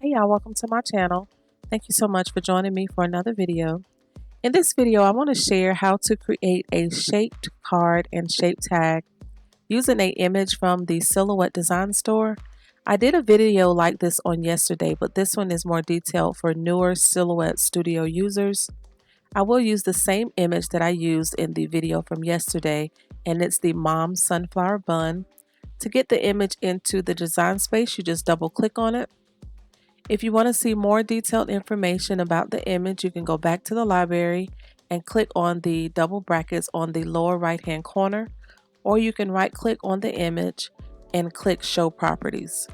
Hey y'all, welcome to my channel. Thank you so much for joining me for another video. In this video, I want to share how to create a shaped card and shape tag using an image from the Silhouette design store. I did a video like this on yesterday, but this one is more detailed for newer Silhouette Studio users. I will use the same image that I used in the video from yesterday, and it's the mom sunflower bun. To get the image into the design space, you just double click on it. If you want to see more detailed information about the image, you can go back to the library and click on the double brackets on the lower right hand corner, or you can right click on the image and click Show Properties.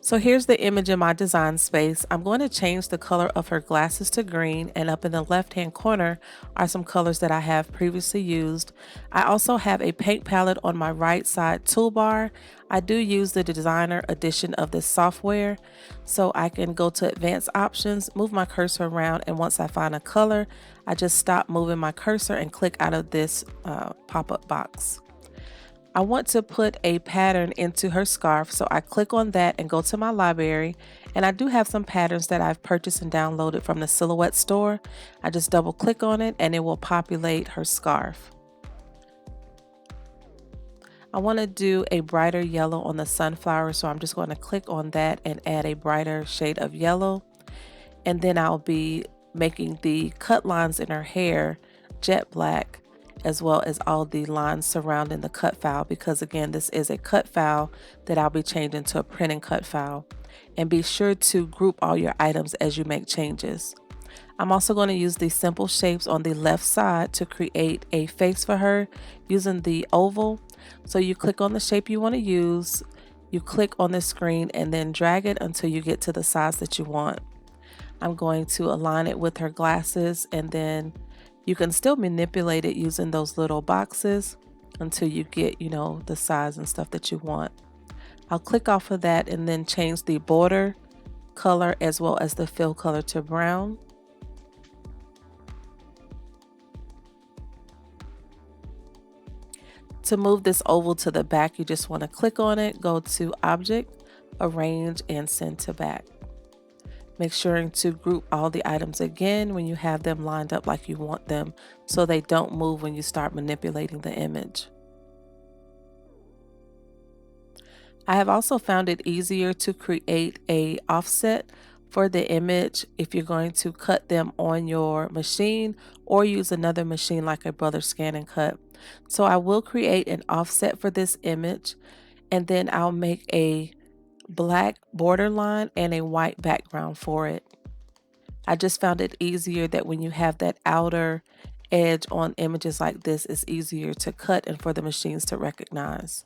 So here's the image in my design space. I'm going to change the color of her glasses to green, and up in the left hand corner are some colors that I have previously used. I also have a paint palette on my right side toolbar. I do use the designer edition of this software, so I can go to advanced options, move my cursor around, and once I find a color, I just stop moving my cursor and click out of this pop-up box. I want to put a pattern into her scarf, so I click on that and go to my library, and I do have some patterns that I've purchased and downloaded from the Silhouette store. I just double click on it and it will populate her scarf. I want to do a brighter yellow on the sunflower, so I'm just going to click on that and add a brighter shade of yellow, and then I'll be making the cut lines in her hair jet black, as well as all the lines surrounding the cut file, because again, this is a cut file that I'll be changing to a print and cut file. And be sure to group all your items as you make changes. I'm also going to use these simple shapes on the left side to create a face for her using the oval. So you click on the shape you want to use, you click on the screen, and then drag it until you get to the size that you want. I'm going to align it with her glasses, and then you can still manipulate it using those little boxes until you get, the size and stuff that you want. I'll click off of that and then change the border color as well as the fill color to brown. To move this oval to the back, you just want to click on it, go to Object, Arrange, and Send to Back. Make sure to group all the items again when you have them lined up like you want them, so they don't move when you start manipulating the image. I have also found it easier to create a offset for the image if you're going to cut them on your machine or use another machine like a Brother Scan and Cut. So I will create an offset for this image, and then I'll make a black border line and a white background for it. I just found it easier that when you have that outer edge on images like this, it's easier to cut and for the machines to recognize.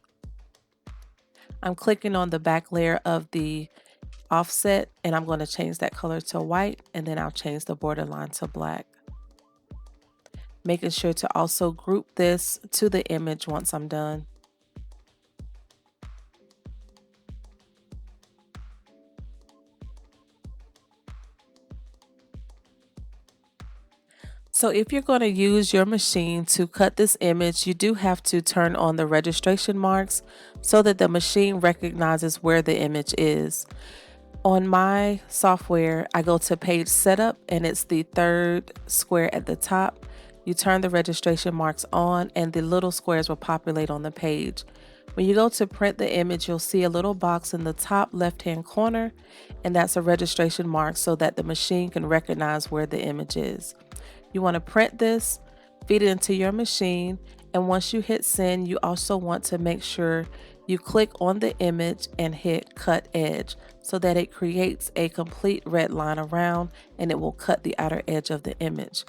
I'm clicking on the back layer of the offset, and I'm going to change that color to white, and then I'll change the border line to black. Making sure to also group this to the image once I'm done. So if you're going to use your machine to cut this image, you do have to turn on the registration marks so that the machine recognizes where the image is. On my software, I go to Page Setup, and it's the third square at the top. You turn the registration marks on, and the little squares will populate on the page. When you go to print the image, you'll see a little box in the top left-hand corner, and that's a registration mark so that the machine can recognize where the image is. You want to print this, feed it into your machine, and once you hit send, you also want to make sure you click on the image and hit cut edge so that it creates a complete red line around, and it will cut the outer edge of the image.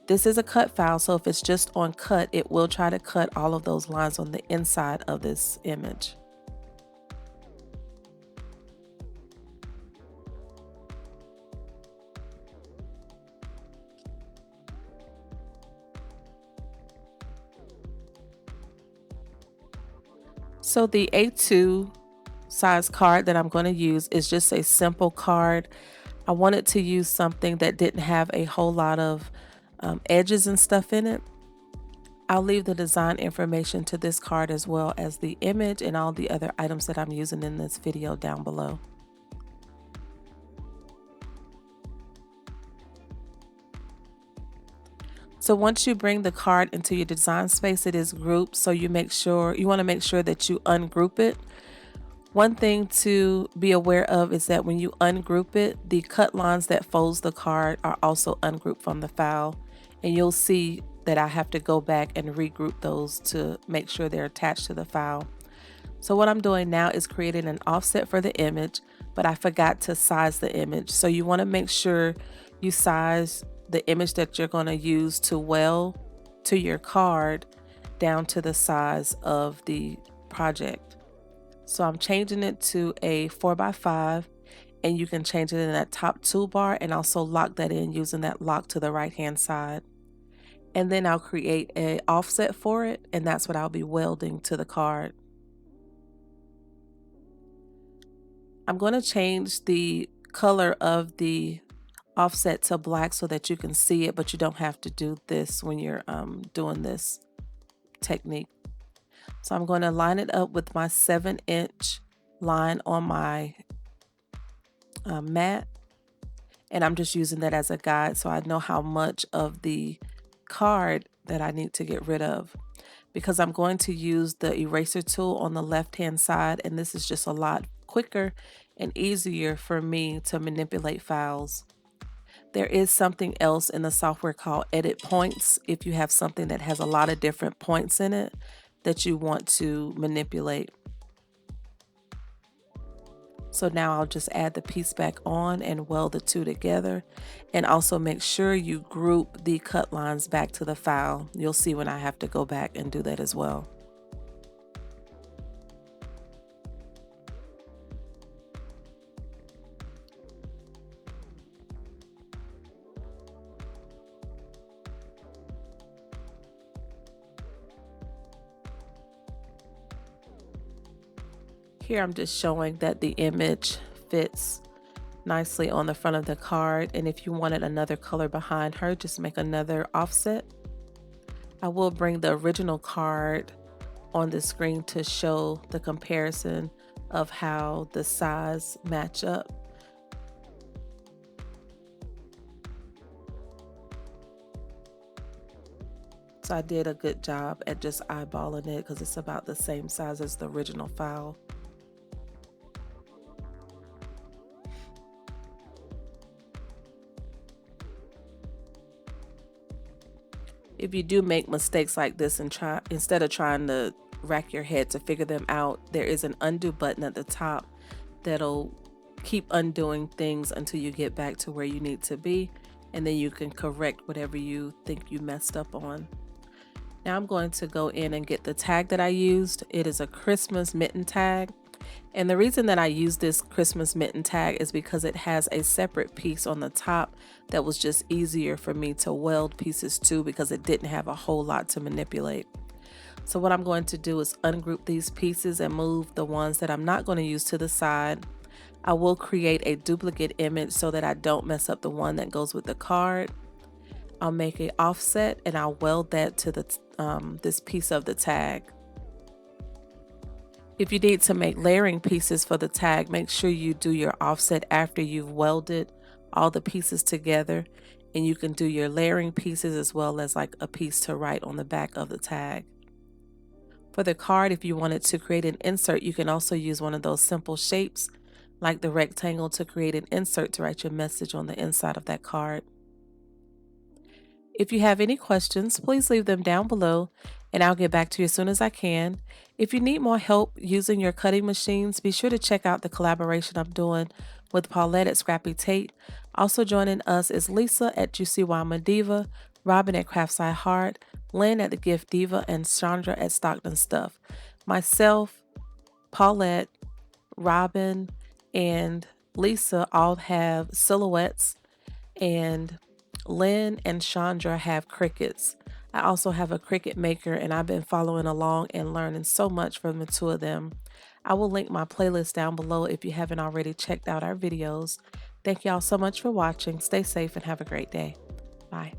This is a cut file, so if it's just on cut, it will try to cut all of those lines on the inside of this image. So the A2 size card that I'm going to use is just a simple card. I wanted to use something that didn't have a whole lot of edges and stuff in it. I'll leave the design information to this card as well as the image and all the other items that I'm using in this video down below. So once you bring the card into your design space, it is grouped, so you want to make sure that you ungroup it. One thing to be aware of is that when you ungroup it, the cut lines that folds the card are also ungrouped from the file, and you'll see that I have to go back and regroup those to make sure they're attached to the file. So what I'm doing now is creating an offset for the image, but I forgot to size the image. So you want to make sure you size the image that you're going to use to weld to your card down to the size of the project. So I'm changing it to a 4x5, and you can change it in that top toolbar and also lock that in using that lock to the right hand side. And then I'll create an offset for it, and that's what I'll be welding to the card. I'm going to change the color of the offset to black so that you can see it, but you don't have to do this when you're doing this technique. So I'm going to line it up with my 7-inch line on my mat, and I'm just using that as a guide so I know how much of the card that I need to get rid of, because I'm going to use the eraser tool on the left hand side, and this is just a lot quicker and easier for me to manipulate files. There is something else in the software called edit points if you have something that has a lot of different points in it that you want to manipulate. So now I'll just add the piece back on and weld the two together, and also make sure you group the cut lines back to the file. You'll see when I have to go back and do that as well. Here I'm just showing that the image fits nicely on the front of the card, and if you wanted another color behind her, just make another offset. I will bring the original card on the screen to show the comparison of how the size match up. So I did a good job at just eyeballing it because it's about the same size as the original file. If you do make mistakes like this and instead of trying to rack your head to figure them out, there is an undo button at the top that'll keep undoing things until you get back to where you need to be, and then you can correct whatever you think you messed up on. Now I'm going to go in and get the tag that I used. It is a Christmas mitten tag. And the reason that I use this Christmas mitten tag is because it has a separate piece on the top that was just easier for me to weld pieces to because it didn't have a whole lot to manipulate. So what I'm going to do is ungroup these pieces and move the ones that I'm not going to use to the side. I will create a duplicate image so that I don't mess up the one that goes with the card. I'll make an offset and I'll weld that to the this piece of the tag. If you need to make layering pieces for the tag, make sure you do your offset after you've welded all the pieces together, and you can do your layering pieces as well as like a piece to write on the back of the tag. For the card, if you wanted to create an insert, you can also use one of those simple shapes like the rectangle to create an insert to write your message on the inside of that card. If you have any questions, please leave them down below and I'll get back to you as soon as I can. If you need more help using your cutting machines, be sure to check out the collaboration I'm doing with Paulette at Scrappy Tate. Also joining us is Lisa at Juicy Wama Diva, Robin at Craftside Heart, Lynn at The Gift Diva, and Chandra at Stockton Stuff. Myself, Paulette, Robin, and Lisa all have silhouettes, and Lynn and Chandra have crickets. I also have a cricket maker, and I've been following along and learning so much from the two of them. I will link my playlist down below if you haven't already checked out our videos. Thank y'all so much for watching. Stay safe and have a great day. Bye.